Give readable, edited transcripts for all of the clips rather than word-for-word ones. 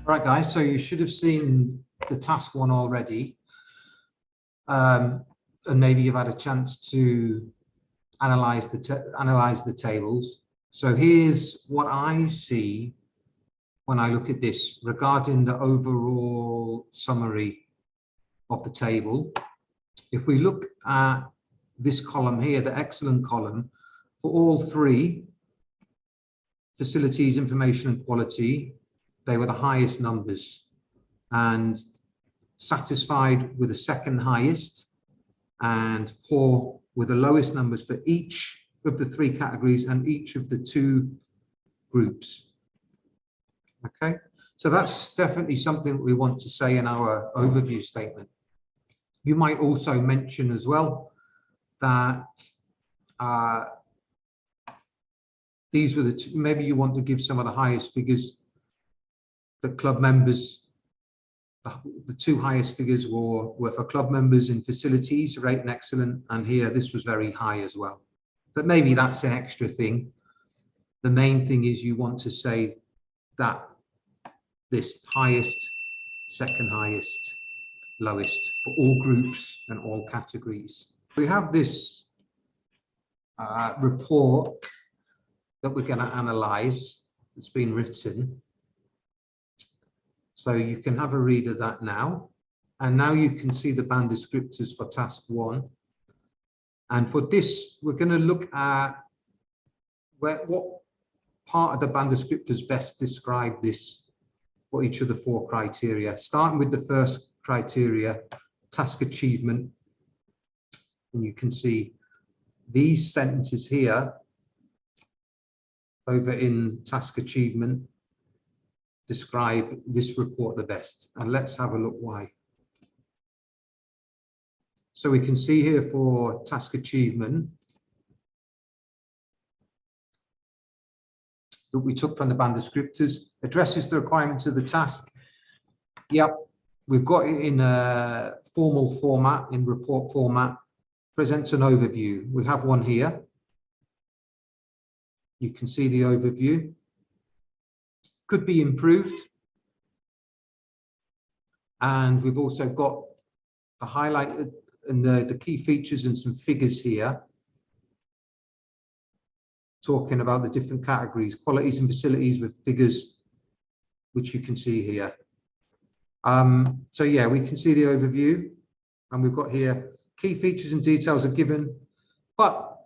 Right, guys, so you should have seen the task one already. And maybe you've had a chance to analyze the tables. So here's what I see when I look at this regarding the overall summary of the table. If we look at this column here, the excellent column, for all three, facilities, information and quality, they were the highest numbers, and satisfied with the second highest, and poor with the lowest numbers for each of the three categories and each of the two groups. Okay, so that's definitely something we want to say in our overview statement. You might also mention as well that these were the two, maybe you want to give some of the highest figures. The club members, the two highest figures were for club members in facilities, rating excellent, and here this was very high as well. But maybe that's an extra thing. The main thing is you want to say that this highest, second highest, lowest for all groups and all categories. We have this report that we're going to analyze. It's been written. So you can have a read of that now. And now you can see the band descriptors for task one. And for this, we're going to look at what part of the band descriptors best describe this for each of the four criteria. Starting with the first criteria, task achievement. And you can see these sentences here over in task achievement describe this report the best, and let's have a look why. So we can see here for task achievement that we took from the band descriptors, addresses the requirements of the task. Yep, we've got it in a formal format, in report format, presents an overview. We have one here. You can see the overview. Could be improved. And we've also got the highlight and the key features and some figures here, talking about the different categories, qualities and facilities with figures, which you can see here. So yeah, we can see the overview, and we've got here key features and details are given, but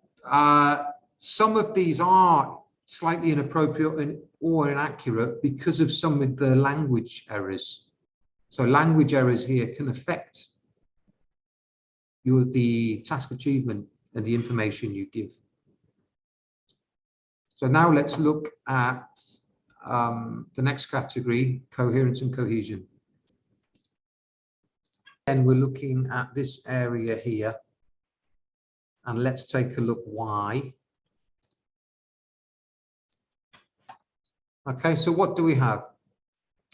some of these are slightly inappropriate or inaccurate because of some of the language errors. So language errors here can affect the task achievement and the information you give. So now let's look at the next category, coherence and cohesion. And we're looking at this area here, and let's take a look why. Okay, so what do we have?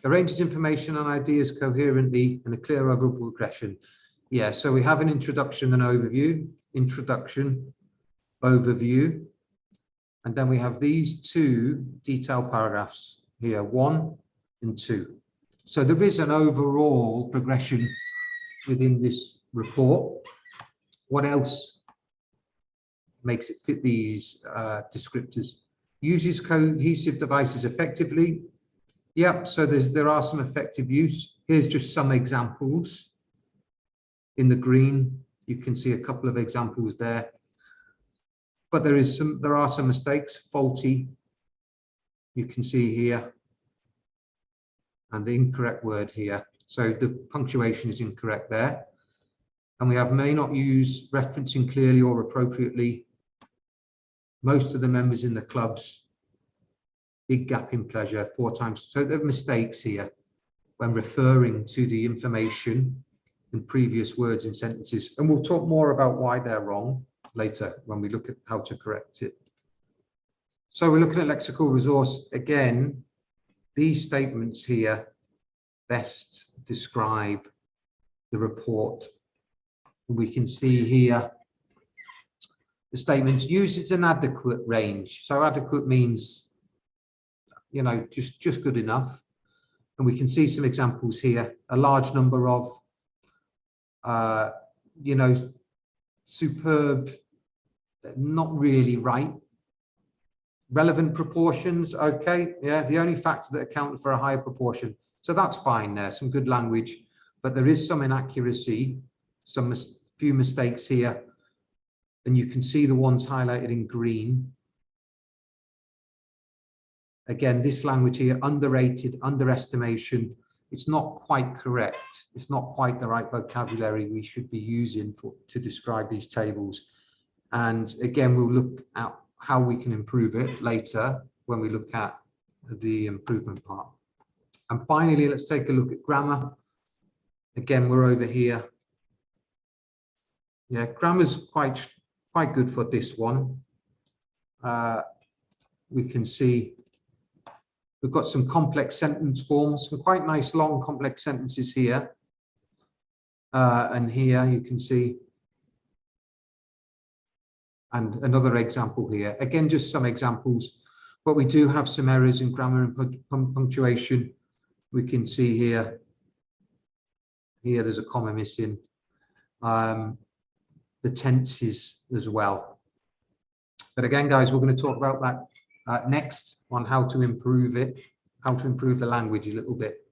Arranges information and ideas coherently and a clear overall progression. Yeah, so we have an introduction and overview, introduction, overview, and then we have these two detailed paragraphs here, 1 and 2. So there is an overall progression within this report. What else makes it fit these descriptors? Uses cohesive devices effectively. Yep, so there are some effective use. Here's just some examples. In the green, you can see a couple of examples there. But there are some mistakes, faulty. You can see here. And the incorrect word here. So the punctuation is incorrect there. And we have may not use referencing clearly or appropriately. Most of the members in the clubs, big gap in pleasure, 4 times. So there are mistakes here when referring to the information in previous words and sentences. And we'll talk more about why they're wrong later when we look at how to correct it. So we're looking at lexical resource. Again, these statements here best describe the report. We can see here the statements uses an adequate range. So adequate means, you know, just good enough. And we can see some examples here, a large number of, you know, superb, not really right. Relevant proportions, okay, yeah, the only factor that accounted for a higher proportion. So that's fine there, some good language, but there is some inaccuracy, some few mistakes here. And you can see the ones highlighted in green. Again, this language here, underrated, underestimation, it's not quite correct. It's not quite the right vocabulary we should be using to describe these tables. And again, we'll look at how we can improve it later when we look at the improvement part. And finally, let's take a look at grammar. Again, we're over here. Yeah, grammar's quite good for this one. We can see we've got some complex sentence forms, some quite nice long complex sentences here. And here you can see, and another example here. Again, just some examples, but we do have some errors in grammar and punctuation. We can see here there's a comma missing. The tenses as well. But again, guys, we're going to talk about that next on how to improve it, how to improve the language a little bit.